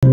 Hey,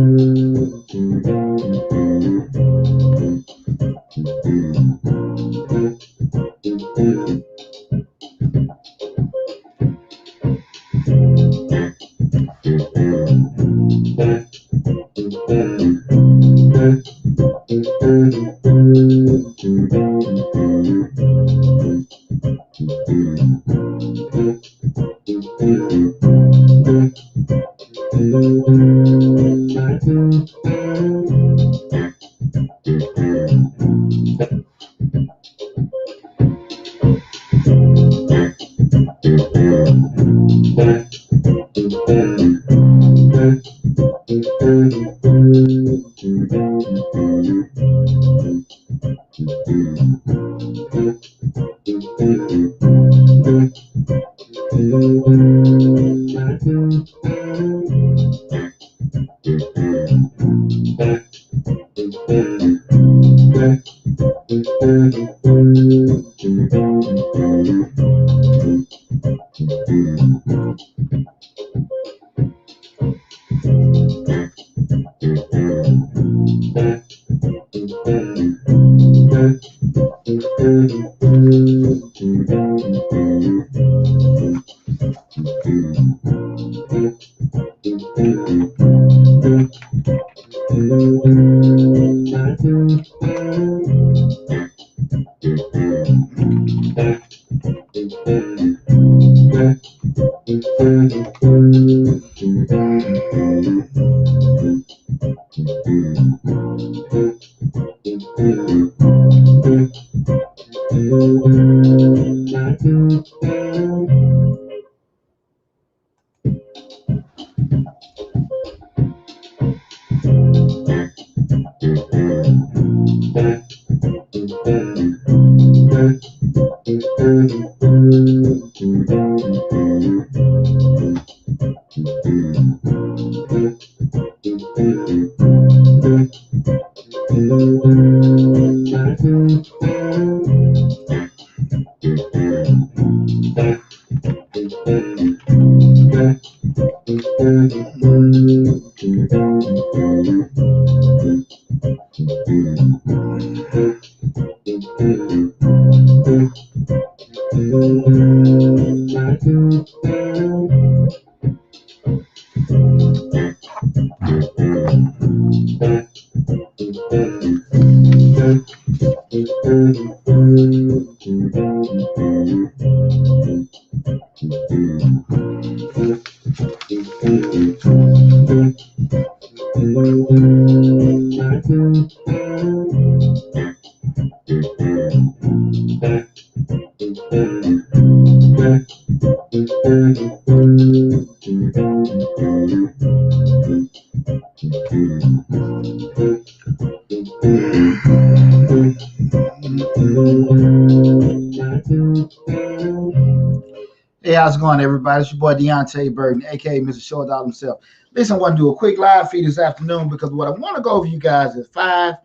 how's it going, everybody? It's your boy Deonte Burden, aka Mr. Short Dollar himself. Listen, I want to do a quick live feed this afternoon because what I want to go over you guys is 5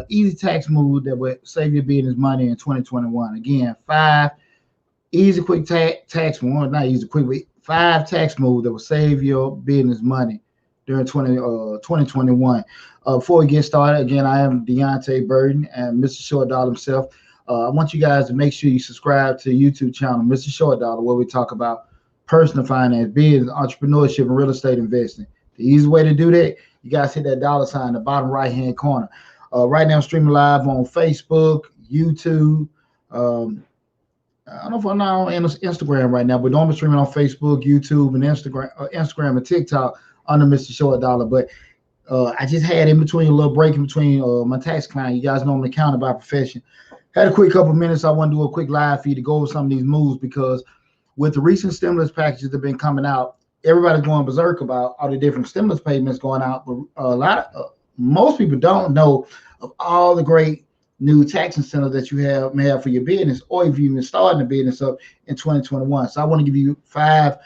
easy tax moves that will save your business money in 2021. Again, 5 easy, quick tax moves, not easy, quick, but 5 tax moves that will save your business money during 2021. Before we get started, again, I am Deonte Burden and Mr. Short Dollar himself. I want you guys to make sure you subscribe to the YouTube channel, Mr. Short Dollar, where we talk about personal finance, business, entrepreneurship, and real estate investing. The easy way to do that, you guys hit that $ in the bottom right-hand corner. Right now, I'm streaming live on Facebook, YouTube. I don't know if I'm not on Instagram right now, but normally streaming on Facebook, YouTube, and Instagram and TikTok under Mr. Short Dollar. But I just had in between a little break in between my tax client. You guys know I'm an accountant by profession. Had a quick couple minutes. I want to do a quick live feed to go over some of these moves because with the recent stimulus packages that have been coming out, everybody's going berserk about all the different stimulus payments going out. But most people don't know of all the great new tax incentives that you may have for your business, or if you've been starting a business up in 2021. So I want to give you 5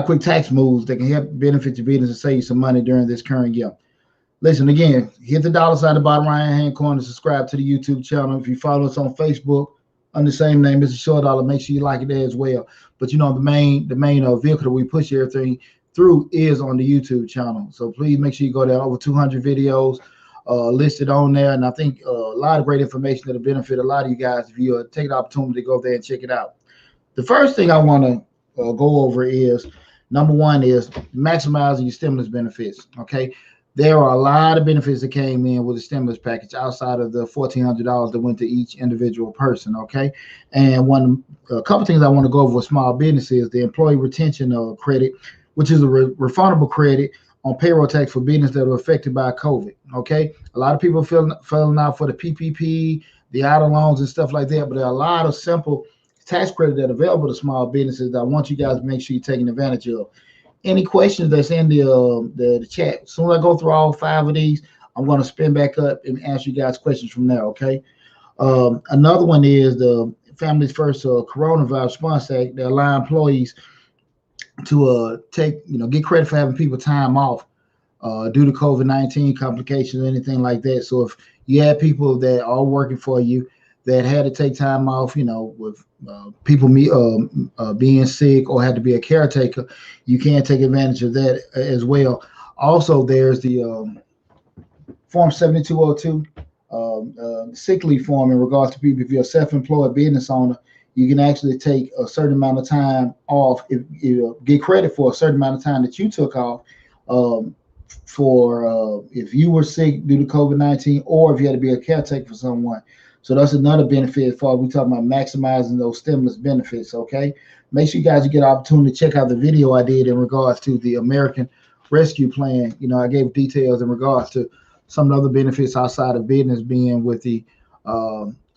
quick tax moves that can help benefit your business and save you some money during this current year. Listen, again, hit the $ at the bottom right-hand corner, subscribe to the YouTube channel. If you follow us on Facebook under the same name, Mr. Short Dollar, make sure you like it there as well. But, you know, the main vehicle that we push everything through is on the YouTube channel. So please make sure you go there. Over 200 videos listed on there, and I think a lot of great information that'll benefit a lot of you guys if you take the opportunity to go there and check it out. The first thing I want to go over is number one is maximizing your stimulus benefits. Okay, there are a lot of benefits that came in with the stimulus package outside of the $1,400 that went to each individual person. Okay, and a couple things I want to go over with small businesses: the employee retention credit, which is a refundable credit on payroll tax for business that were affected by COVID. Okay, a lot of people filling out for the PPP, the auto loans and stuff like that, but there are a lot of simple tax credit that are available to small businesses that I want you guys to make sure you're taking advantage of. Any questions that's in the chat? As soon as I go through all 5 of these, I'm going to spin back up and answer you guys questions from there. Okay. Another one is the Families First Coronavirus Response Act. They allow employees to get credit for having people time off due to COVID-19 complications or anything like that. So if you have people that are working for you that had to take time off, with people being sick or had to be a caretaker, you can take advantage of that as well. Also, there's the Form 7202 sick leave form in regards to people. If you're a self-employed business owner, you can actually take a certain amount of time off, if you get credit for a certain amount of time that you took off for if you were sick due to COVID-19 or if you had to be a caretaker for someone. So that's another benefit for we talking about maximizing those stimulus benefits. Okay, make sure you guys get an opportunity to check out the video I did in regards to the American Rescue Plan. I gave details in regards to some of the other benefits outside of business, being with the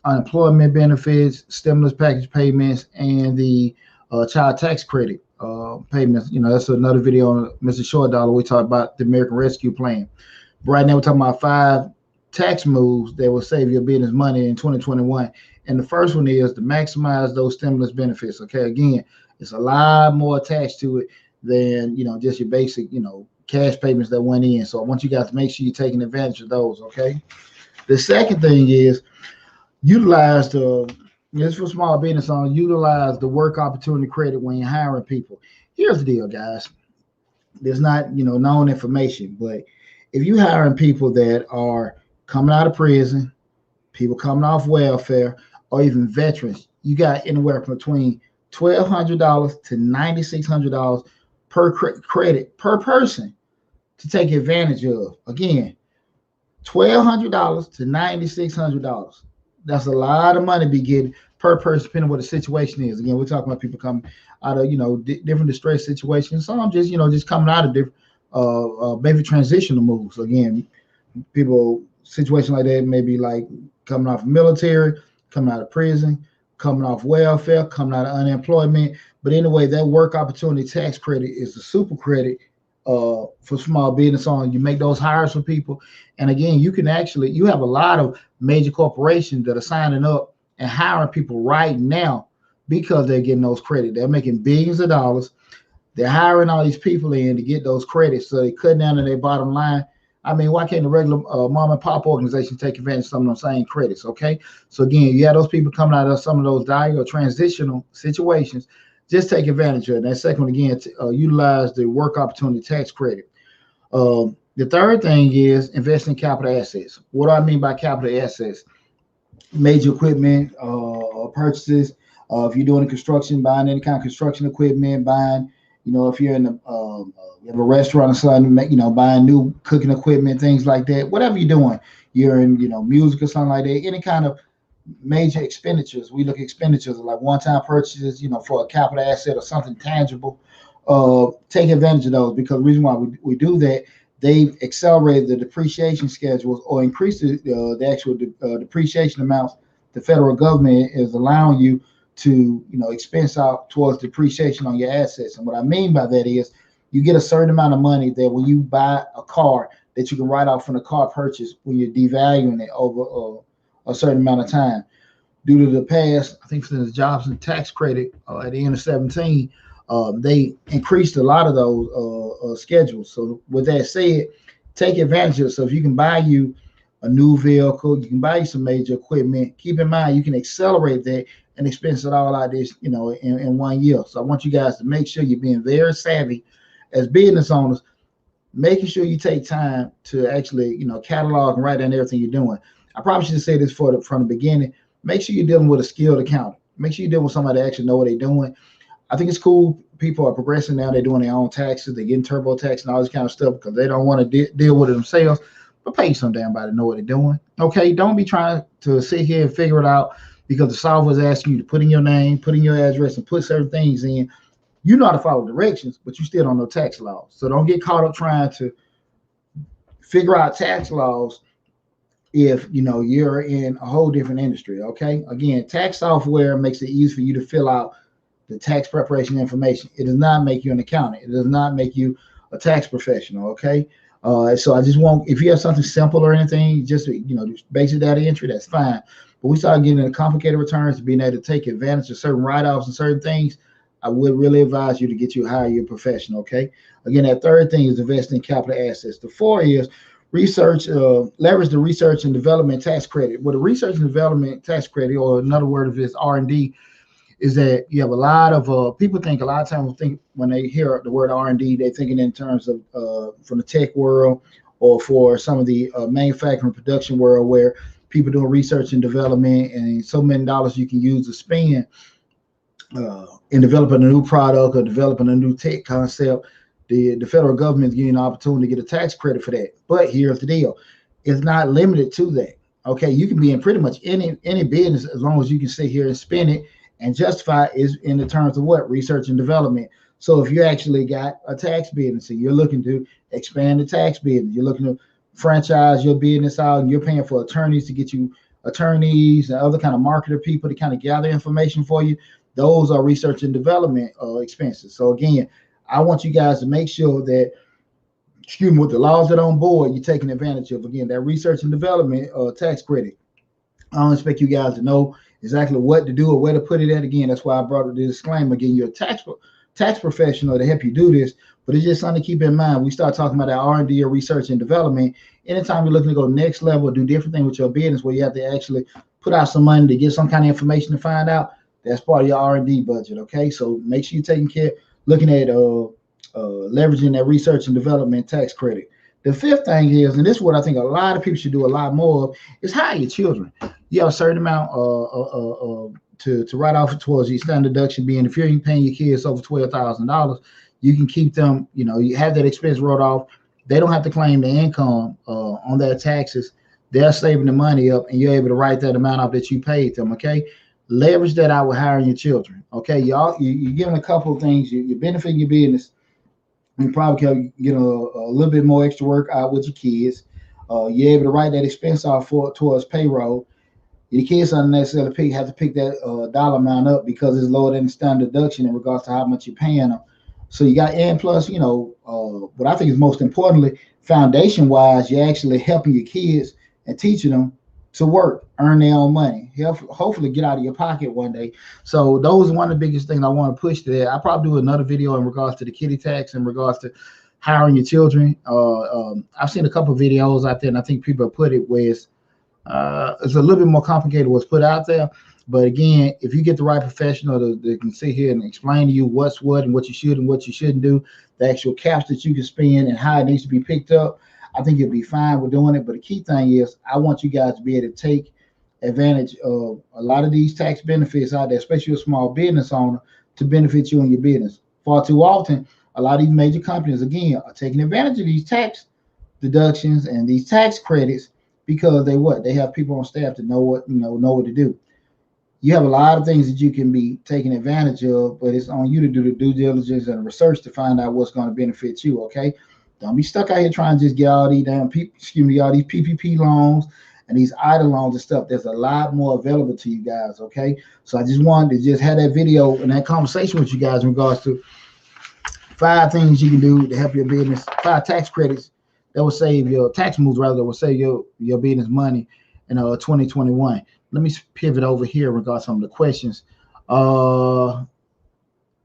unemployment benefits, stimulus package payments, and the child tax credit payments. That's another video on Mr. Short Dollar. We talked about the American Rescue Plan. But right now we're talking about 5 tax moves that will save your business money in 2021. And the first one is to maximize those stimulus benefits. Okay, again, it's a lot more attached to it than just your basic cash payments that went in. So I want you guys to make sure you're taking advantage of those. Okay. The second thing is utilize this for small business owners, utilize the work opportunity credit when you're hiring people. Here's the deal, guys. There's not known information, but if you're hiring people that are coming out of prison, people coming off welfare, or even veterans, you got anywhere from between $1,200 to $9,600 per credit per person to take advantage of. Again, $1,200 to $9,600. That's a lot of money to be getting per person, depending on what the situation is. Again, we're talking about people coming out of different distress situations. Some just coming out of different maybe transitional moves. Again, people situation like that may be like coming off military, coming out of prison, coming off welfare, coming out of unemployment. But anyway, that work opportunity tax credit is the super credit for small business owners. You make those hires for people, and again, you have a lot of major corporations that are signing up and hiring people right now because they're getting those credits. They're making billions of dollars. They're hiring all these people in to get those credits, so they cut down on their bottom line. I mean, why can't the regular mom and pop organization take advantage of some of those same credits? Okay, so again, you have those people coming out of some of those dire or transitional situations. Just take advantage of it. That second one, again, utilize the work opportunity tax credit. The third thing is invest in capital assets. What do I mean by capital assets? Major equipment purchases. If you're doing construction, buying any kind of construction equipment, buying, if you're in you have a restaurant or something, buying new cooking equipment, things like that. Whatever you're doing, you're in, music or something like that. Any kind of major expenditures. We look at expenditures like one-time purchases, for a capital asset or something tangible. Take advantage of those, because the reason why we do that, they've accelerated the depreciation schedules or increased the actual depreciation amounts the federal government is allowing you to expense out towards depreciation on your assets. And what I mean by that is you get a certain amount of money that when you buy a car that you can write off from the car purchase when you're devaluing it over a certain amount of time. Due to the past, I think since the jobs and tax credit at the end of 2017, they increased a lot of those schedules. So with that said, take advantage of it. So if you can buy you a new vehicle, you can buy you some major equipment, keep in mind you can accelerate that and expense it all out this, in 1 year. So I want you guys to make sure you're being very savvy as business owners, making sure you take time to actually, catalog and write down everything you're doing. I probably should say this from the beginning. Make sure you're dealing with a skilled accountant. Make sure you're dealing with somebody that actually know what they're doing. I think it's cool. People are progressing now. They're doing their own taxes. They're getting TurboTax and all this kind of stuff because they don't want to deal with it themselves. But pay some damn body to know what they're doing. Okay, don't be trying to sit here and figure it out because the software is asking you to put in your name, put in your address, and put certain things in. You know how to follow directions, but you still don't know tax laws. So don't get caught up trying to figure out tax laws if you're in a whole different industry. Okay, again, tax software makes it easy for you to fill out the tax preparation information. It does not make you an accountant. It does not make you a tax professional. Okay, so I just want, if you have something simple or anything, just just basic data entry, that's fine. But we start getting into complicated returns, being able to take advantage of certain write-offs and certain things. I would really advise you to get you hire your professional. Okay, again, that third thing is invest in capital assets. The 4 is research, leverage the research and development tax credit. Well, the research and development tax credit, or another word of it is R&D, is that you have a lot of people think, a lot of times think when they hear the word R&D, they're thinking in terms of from the tech world or for some of the manufacturing production world where people doing research and development and so many dollars you can use to spend in developing a new product or developing a new tech concept. The federal government is giving an opportunity to get a tax credit for that. But here's the deal. It's not limited to that. Okay, you can be in pretty much any business as long as you can sit here and spend it and justify is in the terms of what? Research and development. So if you actually got a tax business and you're looking to expand the tax business, you're looking to franchise your business out, and you're paying for attorneys to get you attorneys and other kind of marketer people to kind of gather information for you, those are research and development expenses. So again, I want you guys to make sure that, with the laws that are on board, you're taking advantage of, again, that research and development tax credit. I don't expect you guys to know exactly what to do or where to put it at. Again, that's why I brought the disclaimer. Again, you're a tax professional to help you do this, but it's just something to keep in mind. We start talking about that R&D or research and development. Anytime you're looking to go next level, do different things with your business where you have to actually put out some money to get some kind of information to find out, that's part of your R&D budget. Okay, so make sure you're taking care, looking at leveraging that research and development tax credit. The fifth thing is, and this is what I think a lot of people should do a lot more of, is hire your children. You have a certain amount to write off towards your standard deduction, being if you're paying your kids over $12,000, you can keep them, you have that expense wrote off. They don't have to claim the income on their taxes. They're saving the money up, and you're able to write that amount off that you paid them. Okay, leverage that out with hiring your children. Okay, y'all, you're giving a couple of things. You're benefiting your business. You probably can get a little bit more extra work out with your kids. You're able to write that expense off towards payroll. Your kids don't necessarily have to pick that dollar amount up because it's lower than the standard deduction in regards to how much you're paying them. So you got, and plus, what I think is most importantly, foundation wise, you're actually helping your kids and teaching them to work, earn their own money, hopefully get out of your pocket one day. So those are one of the biggest things I want to push there. I'll probably do another video in regards to the kiddie tax, in regards to hiring your children. I've seen a couple of videos out there, and I think people have put it where it's a little bit more complicated what's put out there. But again, if you get the right professional that can sit here and explain to you what's what and what you should and what you shouldn't do, the actual caps that you can spend and how it needs to be picked up, I think you'll be fine with doing it. But the key thing is, I want you guys to be able to take advantage of a lot of these tax benefits out there, especially a small business owner, to benefit you and your business. Far too often, a lot of these major companies, again, are taking advantage of these tax deductions and these tax credits because they have people on staff to know what to do. You have a lot of things that you can be taking advantage of, but it's on you to do the due diligence and research to find out what's going to benefit you. Okay, don't be stuck out here trying to just get all these all these PPP loans and these idle loans and stuff. There's a lot more available to you guys. Okay, so I just wanted to just have that video and that conversation with you guys in regards to 5 things you can do to help your business, 5 tax credits that will save your tax moves, rather, that will save your business money in 2021. Let me pivot over here in regards to some of the questions. Let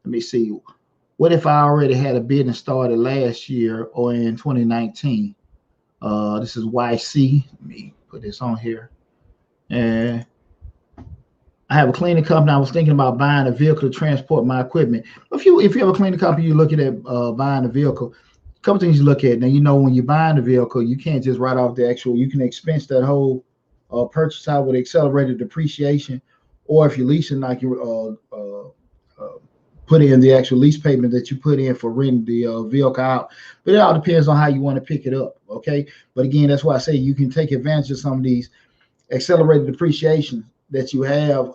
me see. What if I already had a business started last year or in 2019? This is YC. Let me put this on here. And I have a cleaning company. I was thinking about buying a vehicle to transport my equipment. If you have a cleaning company, you're looking at buying a vehicle. A couple things you look at. Now, when you're buying a vehicle, you can't just write off the actual. You can expense that whole purchase out with accelerated depreciation, or if you're leasing, like you put in the actual lease payment that you put in for renting the vehicle out. But it all depends on how you want to pick it up. Okay. But again, that's why I say you can take advantage of some of these accelerated depreciation that you have.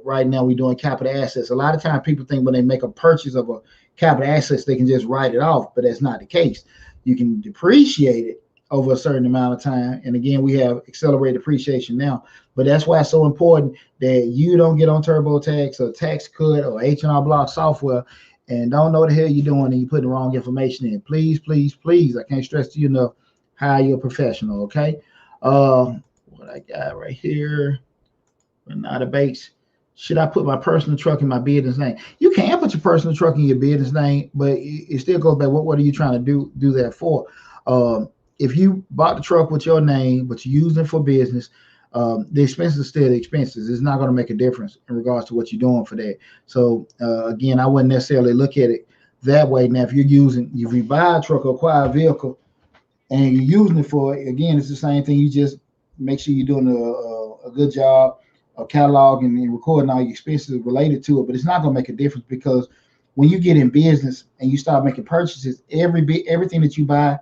Right now we're doing capital assets. A lot of times people think when they make a purchase of a capital assets they can just write it off, but that's not the case. You can depreciate it over a certain amount of time, and again we have accelerated depreciation now. But that's why it's so important that you don't get on TurboTax or TaxCut or H&R Block software and don't know what the hell you're doing and you put the wrong information in. Please, please, please, I can't stress to you enough, hire your professional. Okay. What I got right here, Renata Bates. Should I put my personal truck in my business name? You can put your personal truck in your business name, but it still goes back. What are you trying to do that for? If you bought the truck with your name, but you're using it for business, the expenses are still the expenses. It's not going to make a difference in regards to what you're doing for that. So again, I wouldn't necessarily look at it that way. Now, if you buy a truck or acquire a vehicle and you're using it for, again, it's the same thing. You just make sure you're doing a good job of cataloging and recording all your expenses related to it. But it's not going to make a difference, because when you get in business and you start making purchases, everything that you buy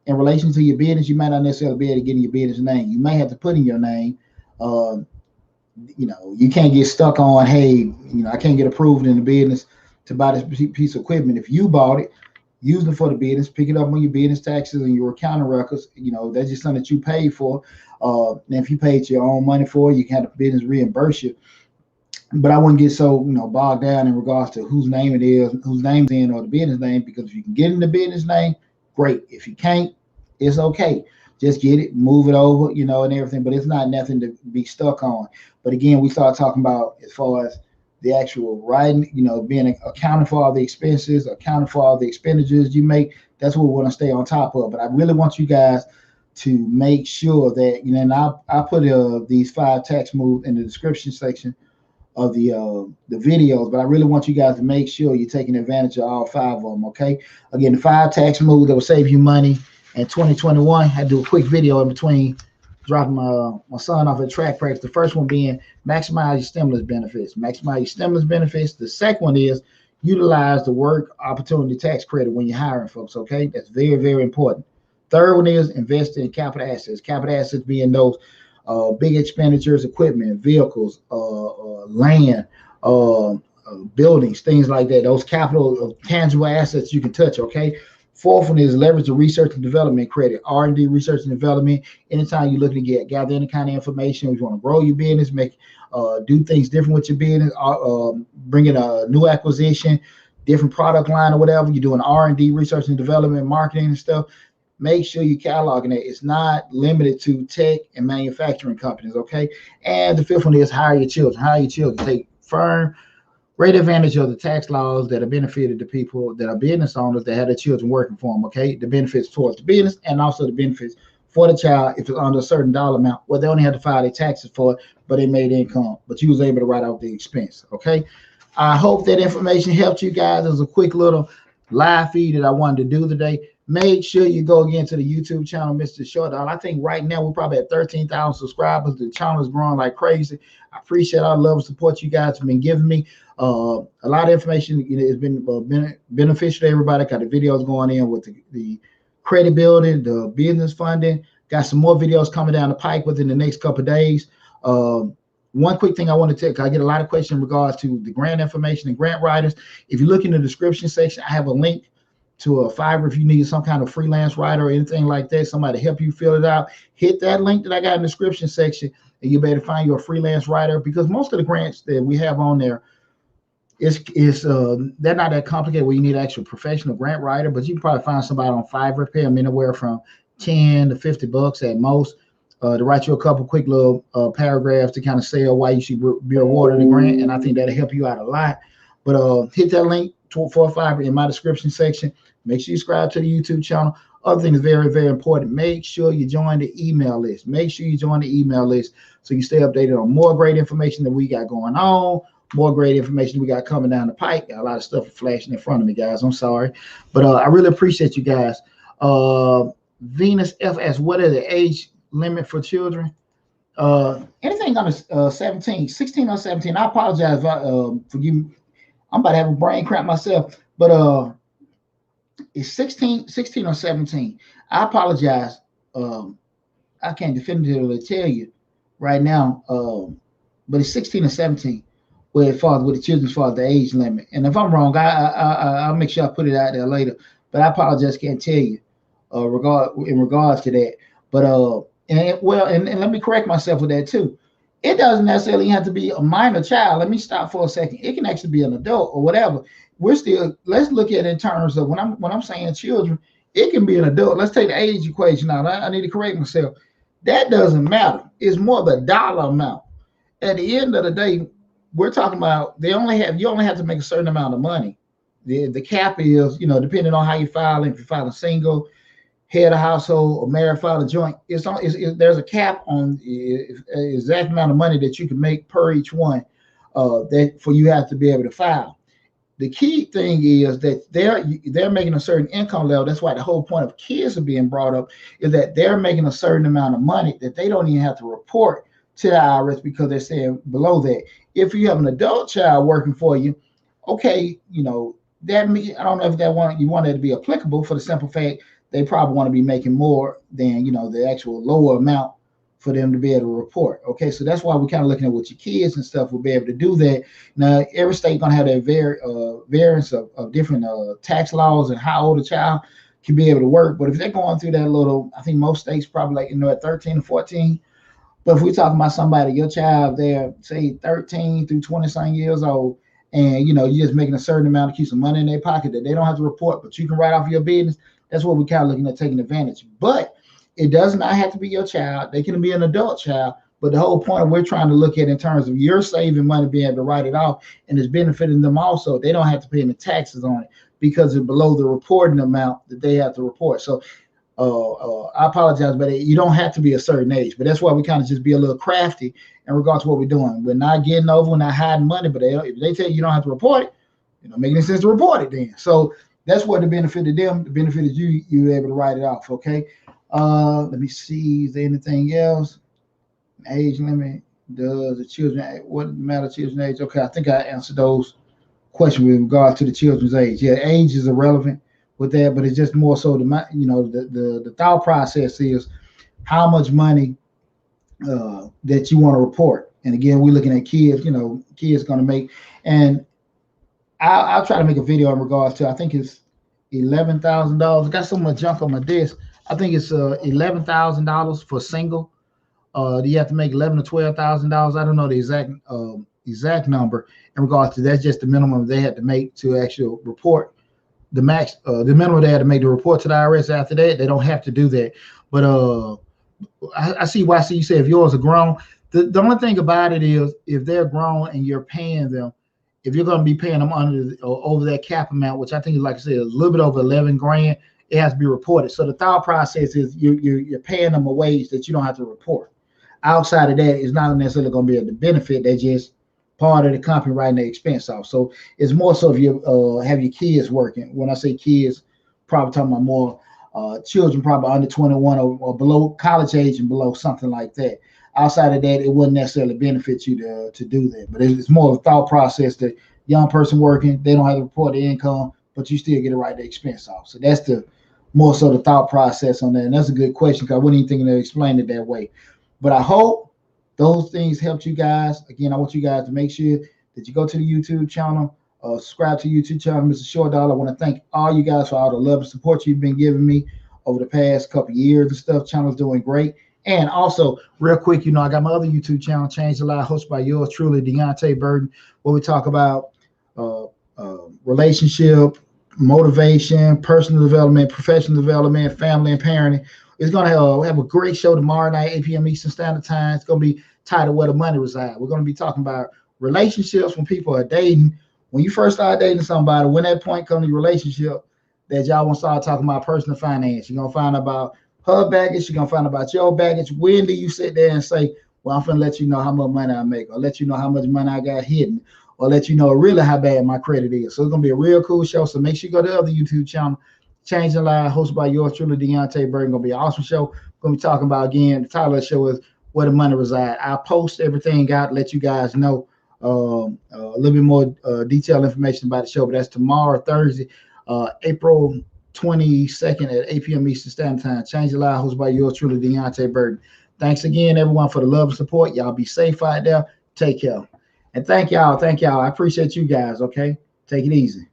in relation to your business, you might not necessarily be able to get in your business name. You may have to put in your name. You can't get stuck on, hey, I can't get approved in the business to buy this piece of equipment. If you bought it, use it for the business, pick it up on your business taxes and your accounting records. That's just something that you paid for. And if you paid your own money for it, you can have the business reimburse you. But I wouldn't get so bogged down in regards to whose name it is, whose name's in, or the business name, because if you can get in the business name, great. If you can't, it's okay. Just get it, move it over, and everything. But it's not nothing to be stuck on. But again, we start talking about as far as the actual writing, being accounting for all the expenses, accounting for all the expenditures you make. That's what we want to stay on top of. But I really want you guys to make sure that, and I put these 5 tax moves in the description section of the videos, but I really want you guys to make sure you're taking advantage of all 5 of them. Okay. Again, the 5 tax moves that will save you money in 2021. I do a quick video in between dropping my son off at track practice. The first one being maximize your stimulus benefits. Maximize your stimulus benefits. The second one is utilize the work opportunity tax credit when you're hiring folks. Okay. That's very, very important. Third one is invest in capital assets. Capital assets being those big expenditures, equipment, vehicles, land, buildings, things like that. Those capital tangible assets you can touch. Okay. Fourth one is leverage the research and development credit, R&D, research and development. Anytime you're looking to gather any kind of information, if you want to grow your business, do things different with your business, bring in a new acquisition, different product line or whatever, you're doing R&D, research and development, marketing and stuff. Make sure you cataloging it. It's not limited to tech and manufacturing companies, okay? And the fifth one is hire your children. Hire your children. Take firm, great advantage of the tax laws that have benefited the people that are business owners that have their children working for them, okay? The benefits towards the business and also the benefits for the child if it's under a certain dollar amount. Well, they only have to file their taxes for it, but they made income. But you was able to write off the expense, okay? I hope that information helped you guys. It was a quick little live feed that I wanted to do today. Make sure you go again to the YouTube channel, Mr. Short Dollar. I think right now we're probably at 13,000 subscribers. The channel is growing like crazy. I appreciate all the love and support you guys have been giving me. A lot of information has been beneficial to everybody. Got the videos going in with the credit building, the business funding. Got some more videos coming down the pike within the next couple of days. One quick thing I want to tell you, I get a lot of questions in regards to the grant information and grant writers. If you look in the description section, I have a link to a Fiverr if you need some kind of freelance writer or anything like that, somebody to help you fill it out. Hit that link that I got in the description section and you'll be able to find you a freelance writer, because most of the grants that we have on there they're not that complicated where you need an actual professional grant writer, but you can probably find somebody on Fiverr, pay them anywhere from 10 to 50 bucks at most to write you a couple quick little paragraphs to kind of sell why you should be awarded a grant, and I think that'll help you out a lot. But hit that link for Fiverr in my description section. Make sure you subscribe to the YouTube channel. Other thing is very, very important. Make sure you join the email list. Make sure you join the email list so you stay updated on more great information that we got going on, more great information we got coming down the pike. Got a lot of stuff flashing in front of me, guys. I'm sorry. But I really appreciate you guys. Venus FS, what is the age limit for children? Anything under 17, 16 or 17. I apologize forgive me. I'm about to have a brain cramp myself, but it's 16 or 17. I apologize. I can't definitively tell you right now, but it's 16 or 17 where it falls with the children's father, the age limit. And if I'm wrong, I'll make sure I put it out there later. But I apologize, can't tell you in regards to that. But and let me correct myself with that too. It doesn't necessarily have to be a minor child. Let me stop for a second. It can actually be an adult or whatever. Let's look at it in terms of when I'm saying children, it can be an adult. Let's take the age equation out. I need to correct myself. That doesn't matter. It's more the dollar amount. At the end of the day, we're talking about you only have to make a certain amount of money. The cap is, depending on how you file, if you're filing single, head of household, or married, file a joint, there's a cap on the exact amount of money that you can make per each one that for you have to be able to file. The key thing is that they're making a certain income level. That's why the whole point of kids are being brought up is that they're making a certain amount of money that they don't even have to report to the IRS because they're saying below that. If you have an adult child working for you, okay, that means I don't know if you want it to be applicable for the simple fact they probably want to be making more than the actual lower amount for them to be able to report. Okay, so that's why we're kind of looking at what your kids and stuff will be able to do that. Now, every state gonna have their variance of different tax laws and how old a child can be able to work. But if they're going through that little, I think most states probably at 13 or 14. But if we're talking about somebody, your child, they're say 13 through 20-something years old, and you're just making a certain amount to keep some money in their pocket that they don't have to report, but you can write off your business. That's what we're kind of looking at taking advantage. But it does not have to be your child. They can be an adult child. But the whole point we're trying to look at in terms of you're saving money, being able to write it off, and it's benefiting them also. They don't have to pay any taxes on it because it's below the reporting amount that they have to report. So I apologize, but you don't have to be a certain age. But that's why we kind of just be a little crafty in regards to what we're doing. We're not getting over, we're not hiding money, but if they tell you don't have to report it, it don't make any sense to report it then. So that's what the benefit of them, the benefit is you're able to write it off, okay? Let me see, is there anything else? Age limit, does the children, what matter children's age? Okay, I think I answered those questions with regard to the children's age. Yeah, age is irrelevant with that, but it's just more so the thought process is how much money that you want to report. And again, we're looking at kids, kids going to make, and I'll try to make a video in regards to, I think it's $11,000. Got so much junk on my desk. I think it's $11,000 for single. Do you have to make $11,000 to $12,000? I don't know the exact number in regards to that's just the minimum they had to make to actually report the max. The minimum they had to make to report to the IRS. After that, they don't have to do that. But I see why. You say if yours are grown, the only thing about it is if they're grown and you're paying them, if you're going to be paying them over that cap amount, which I think is, like I said, a little bit over 11 grand, it has to be reported. So the thought process is you're paying them a wage that you don't have to report. Outside of that, it's not necessarily going to be a benefit. They're just part of the company writing the expense off. So it's more so if you have your kids working. When I say kids, probably talking about more children, probably under 21 or below college age and below, something like that. Outside of that, it wouldn't necessarily benefit you to do that. But it's more of a thought process that young person working, they don't have to report the income, but you still get to write the expense off. So that's more so the thought process on that. And that's a good question because I wasn't even thinking to explain it that way. But I hope those things helped you guys. Again, I want you guys to make sure that you go to the YouTube channel, subscribe to the YouTube channel, Mr. Short Dollar. I want to thank all you guys for all the love and support you've been giving me over the past couple of years and stuff. Channel's doing great. And also, real quick, I got my other YouTube channel, Change the Life, hosted by yours truly, Deonte Burden, where we talk about relationship, motivation, personal development, professional development, family and parenting. It's going to have a great show tomorrow night, 8 p.m. Eastern Standard Time. It's going to be titled Where the Money Resides. We're going to be talking about relationships when people are dating. When you first start dating somebody, when that point comes to your relationship, that y'all want to start talking about personal finance. You're gonna find about her baggage. You're gonna find about your baggage. When do you sit there and say, well, I'm gonna let you know how much money I make, or let you know how much money I got hidden, or let you know really how bad my credit is. So it's gonna be a real cool show. So make sure you go to the other YouTube channel, Change the Line, hosted by yours truly, Deonte Burden. Gonna be an awesome show. Gonna be talking about, again, the title of the show is Where the Money Resides. I'll post everything out, let you guys know a little bit more detailed information about the show. But that's tomorrow, Thursday, April 22nd at 8 p.m. Eastern Standard Time. Change the Line, hosted by yours truly, Deonte Burden. Thanks again, everyone, for the love and support. Y'all be safe out there. Take care. And thank y'all. Thank y'all. I appreciate you guys. Okay. Take it easy.